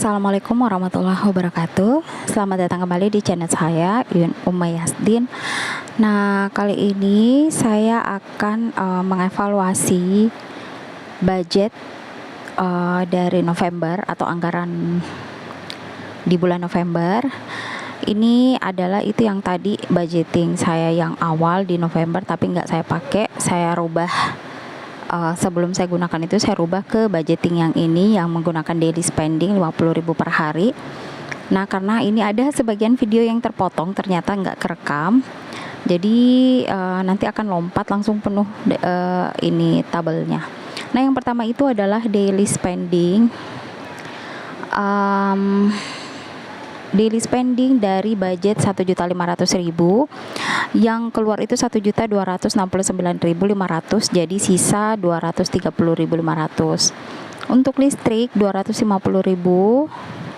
Assalamualaikum warahmatullahi wabarakatuh. Selamat datang kembali di channel saya, Yun Yasdin. Nah, kali ini saya akan mengevaluasi budget dari November atau anggaran di bulan November. Ini adalah itu yang tadi budgeting saya yang awal di November, tapi nggak saya pakai, saya rubah. Sebelum saya gunakan itu saya rubah ke budgeting yang ini yang menggunakan daily spending 50.000 per hari. Nah, karena ini ada sebagian video yang terpotong ternyata nggak kerekam, jadi nanti akan lompat langsung penuh ini tabelnya. Nah, yang pertama itu adalah daily spending. Daily spending dari budget 1.500.000, yang keluar itu 1.269.500, jadi sisa 230.500. Untuk listrik 250.000,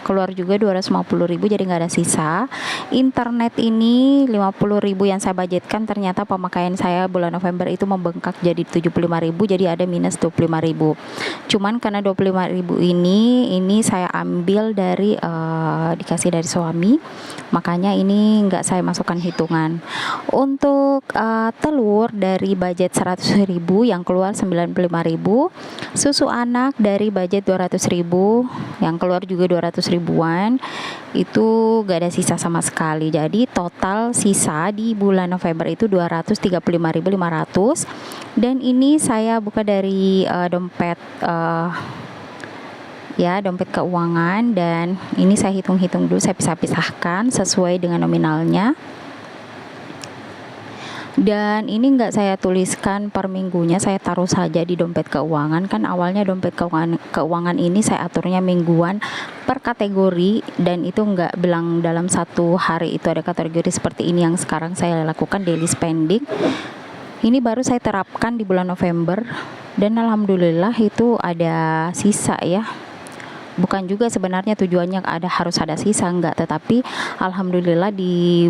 keluar juga 250.000, jadi nggak ada sisa. Internet ini 50.000 yang saya budgetkan, ternyata pemakaian saya bulan November itu membengkak jadi 75.000, jadi ada minus 25.000. Cuman karena 25.000 ini saya ambil dari dikasih dari suami, makanya ini nggak saya masukkan hitungan. Untuk telur dari budget 100.000 yang keluar 95.000, susu anak dari budget 200.000 yang keluar juga 200 ribuan, itu gak ada sisa sama sekali. Jadi total sisa di bulan November itu 235.500. Dan ini saya buka dari dompet dompet keuangan, dan ini saya hitung-hitung dulu, saya pisah-pisahkan sesuai dengan nominalnya. Dan ini nggak saya tuliskan per minggunya, saya taruh saja di dompet keuangan. Kan awalnya dompet keuangan ini saya aturnya mingguan per kategori, dan itu nggak bilang dalam satu hari itu ada kategori seperti ini yang sekarang saya lakukan, daily spending. Ini baru saya terapkan di bulan November, dan alhamdulillah itu ada sisa ya. Bukan juga sebenarnya tujuannya harus ada sisa, enggak, tetapi alhamdulillah di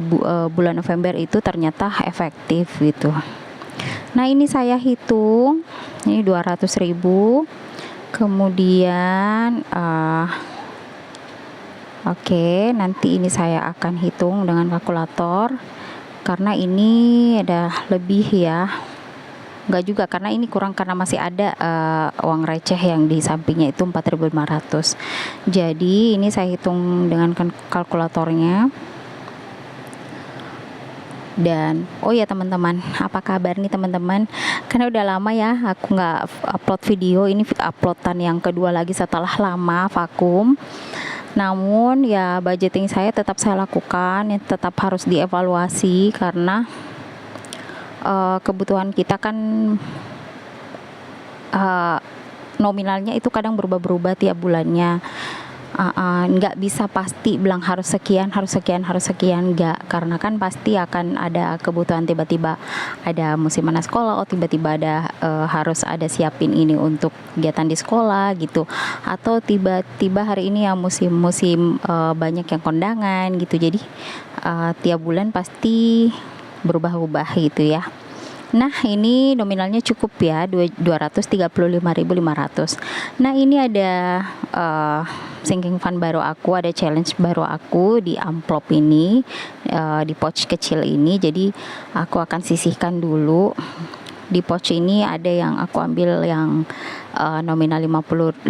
bulan November itu ternyata efektif gitu. Nah, ini saya hitung, ini 200.000, kemudian oke, nanti ini saya akan hitung dengan kalkulator karena ini ada lebih ya. Enggak juga, karena ini kurang karena masih ada uang receh yang di sampingnya itu 4.500. Jadi ini saya hitung dengan kalkulatornya. Dan oh ya teman-teman, apa kabar nih teman-teman? Karena udah lama ya aku nggak upload video, ini uploadan yang kedua lagi setelah lama vakum. Namun ya budgeting saya tetap saya lakukan, ya tetap harus dievaluasi karena kebutuhan kita kan nominalnya itu kadang berubah-berubah tiap bulannya. Nggak bisa pasti bilang harus sekian, nggak, karena kan pasti akan ada kebutuhan, tiba-tiba ada musim mana sekolah, tiba-tiba ada harus ada siapin ini untuk kegiatan di sekolah gitu, atau tiba-tiba hari ini yang musim banyak yang kondangan gitu, jadi tiap bulan pasti berubah-ubah gitu ya. Nah, ini nominalnya cukup ya, 235.500. Nah, ini ada sinking fund baru aku, ada challenge baru aku di amplop ini, di pouch kecil ini. Jadi aku akan sisihkan dulu. Di pouch ini ada yang aku ambil yang nominal 5.000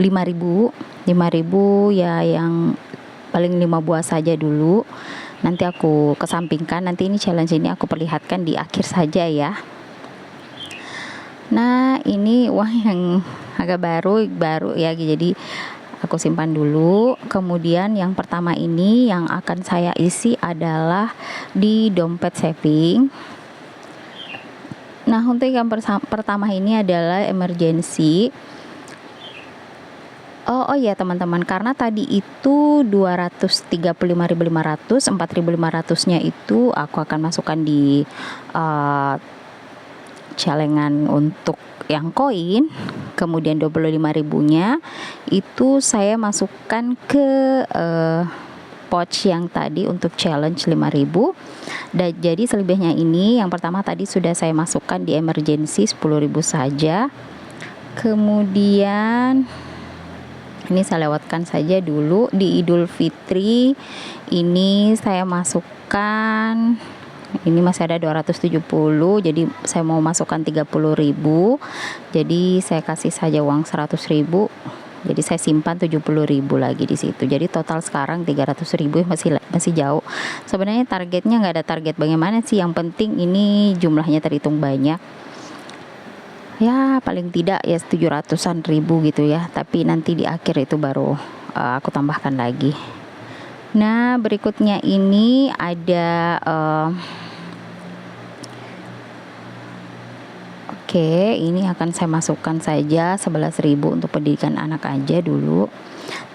ya, yang paling 5 buah saja dulu. Nanti aku kesampingkan, nanti ini challenge ini aku perlihatkan di akhir saja ya. Nah, ini uang yang agak baru ya, jadi aku simpan dulu. Kemudian yang pertama ini yang akan saya isi adalah di dompet saving. Nah, untuk yang pertama ini adalah emergency. Oh ya teman-teman, karena tadi itu 235.500, 4.500-nya itu aku akan masukkan di celengan untuk yang koin. Kemudian 25.000-nya itu saya masukkan ke pouch yang tadi untuk challenge 5.000. Dan jadi selebihnya ini yang pertama tadi sudah saya masukkan di emergency 10.000 saja. Kemudian Ini saya lewatkan saja dulu. Di Idul Fitri ini saya masukkan, ini masih ada 270, jadi saya mau masukkan 30.000, jadi saya kasih saja uang 100.000, jadi saya simpan 70.000 lagi di situ. Jadi total sekarang 300.000, masih jauh. Sebenarnya targetnya nggak ada target bagaimana sih, yang penting ini jumlahnya terhitung banyak. Ya paling tidak ya 700-an ribu gitu ya, tapi nanti di akhir itu baru aku tambahkan lagi. Nah berikutnya ini ada oke, ini akan saya masukkan saja 11.000 untuk pendidikan anak aja dulu.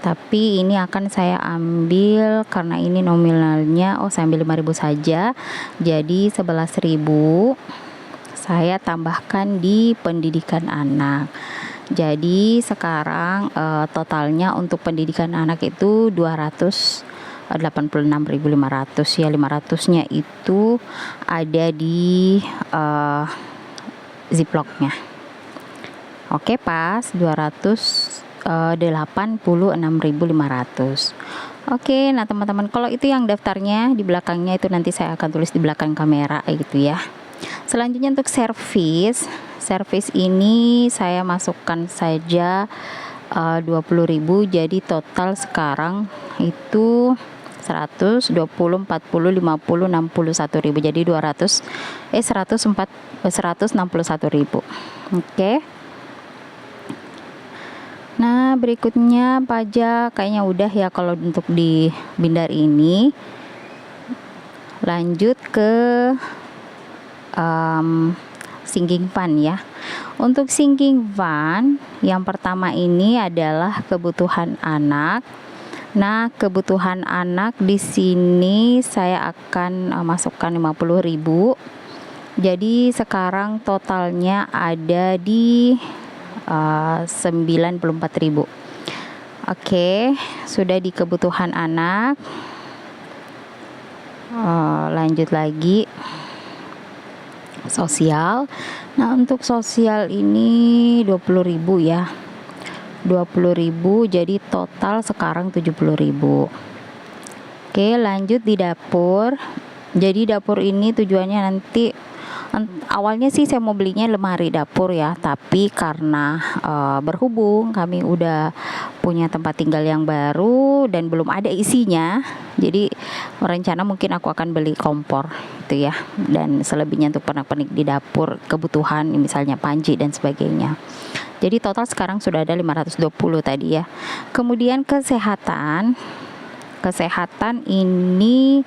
Tapi ini akan saya ambil karena ini nominalnya, saya ambil 5.000 saja. Jadi 11.000 saya tambahkan di pendidikan anak. Jadi sekarang totalnya untuk pendidikan anak itu 286.500 ya. 500-nya itu ada di ziplocknya. Oke, pas 286.500. Oke, nah teman-teman, kalau itu yang daftarnya di belakangnya itu nanti saya akan tulis di belakang kamera gitu ya. Selanjutnya untuk servis ini saya masukkan saja 20.000, jadi total sekarang itu 100, 20, 40, 50, 61.000, jadi 161.000. Oke. Nah berikutnya pajak kayaknya udah ya kalau untuk di Bindar ini. Lanjut ke sinking fund ya. Untuk sinking fund yang pertama ini adalah kebutuhan anak. Nah kebutuhan anak di sini saya akan masukkan 50.000. Jadi sekarang totalnya ada di 94.000. Oke, sudah di kebutuhan anak. Lanjut lagi sosial. Nah untuk sosial ini 20.000 ya, 20.000, jadi total sekarang 70.000. Oke, lanjut di dapur. Jadi dapur ini tujuannya nanti, awalnya sih saya mau belinya lemari dapur ya, tapi karena berhubung kami udah punya tempat tinggal yang baru dan belum ada isinya, jadi rencana mungkin aku akan beli kompor gitu ya, dan selebihnya untuk pernak-pernik di dapur, kebutuhan misalnya panci dan sebagainya. Jadi total sekarang sudah ada 520 tadi ya. Kemudian kesehatan ini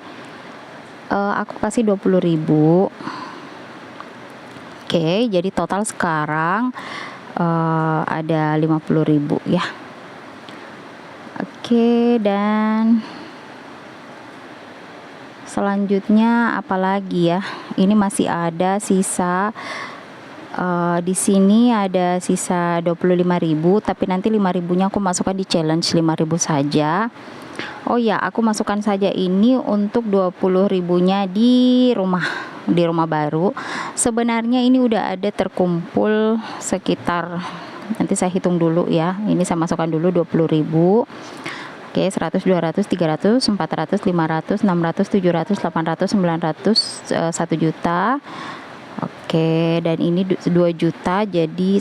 aku kasih 20.000. Oke, jadi total sekarang ada 50.000 ya. Oke, dan selanjutnya apalagi ya? Ini masih ada sisa di sini ada sisa 25.000, tapi nanti 5.000-nya aku masukkan di challenge 5.000 saja. Oh ya, aku masukkan saja ini untuk 20.000-nya di rumah baru. Sebenarnya ini udah ada terkumpul sekitar, nanti saya hitung dulu ya. Ini saya masukkan dulu 20.000. Oke, 100, 200, 300, 400, 500, 600, 700, 800, 900, 1 juta. Oke, dan ini 2 juta, jadi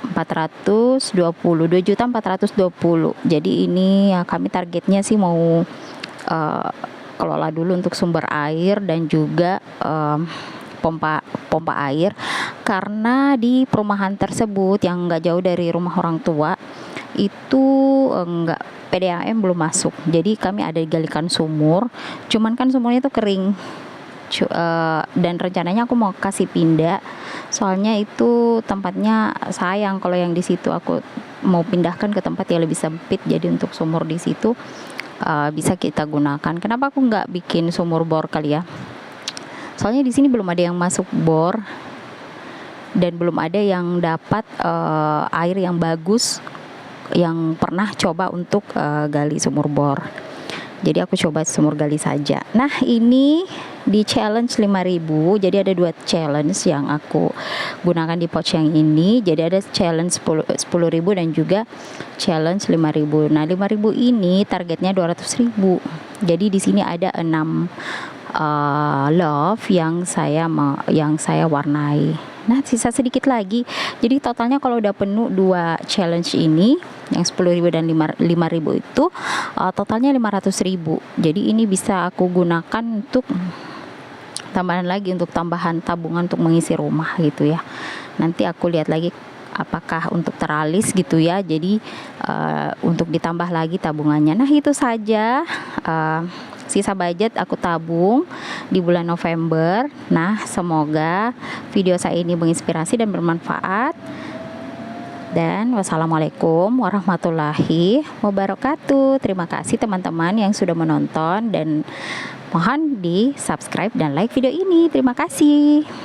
2.420. Jadi ini ya, kami targetnya sih mau kelola dulu untuk sumber air dan juga pompa air, karena di perumahan tersebut yang nggak jauh dari rumah orang tua itu enggak, PDAM belum masuk. Jadi kami ada galikan sumur, cuman kan sumurnya itu kering. Dan rencananya aku mau kasih pindah, soalnya itu tempatnya sayang kalau yang di situ, aku mau pindahkan ke tempat yang lebih sempit. Jadi untuk sumur di situ bisa kita gunakan. Kenapa aku nggak bikin sumur bor kali ya? Soalnya di sini belum ada yang masuk bor dan belum ada yang dapat air yang bagus yang pernah coba untuk gali sumur bor. Jadi aku coba sumur gali saja. Nah, ini di challenge 5.000. Jadi ada 2 challenge yang aku gunakan di pouch yang ini. Jadi ada challenge 10.000 dan juga challenge 5.000. Nah, 5.000 ini targetnya 200.000. Jadi di sini ada 6 love yang saya warnai. Nah, sisa sedikit lagi. Jadi totalnya kalau udah penuh 2 challenge ini, yang 10.000 dan 5.000 itu totalnya 500.000. Jadi ini bisa aku gunakan untuk tambahan lagi, untuk tambahan tabungan untuk mengisi rumah gitu ya. Nanti aku lihat lagi apakah untuk teralis gitu ya. Jadi untuk ditambah lagi tabungannya. Nah, itu saja. Sisa budget aku tabung di bulan November. Nah, semoga video saya ini menginspirasi dan bermanfaat. Dan wassalamualaikum warahmatullahi wabarakatuh. Terima kasih teman-teman yang sudah menonton, dan mohon di subscribe dan like video ini. Terima kasih.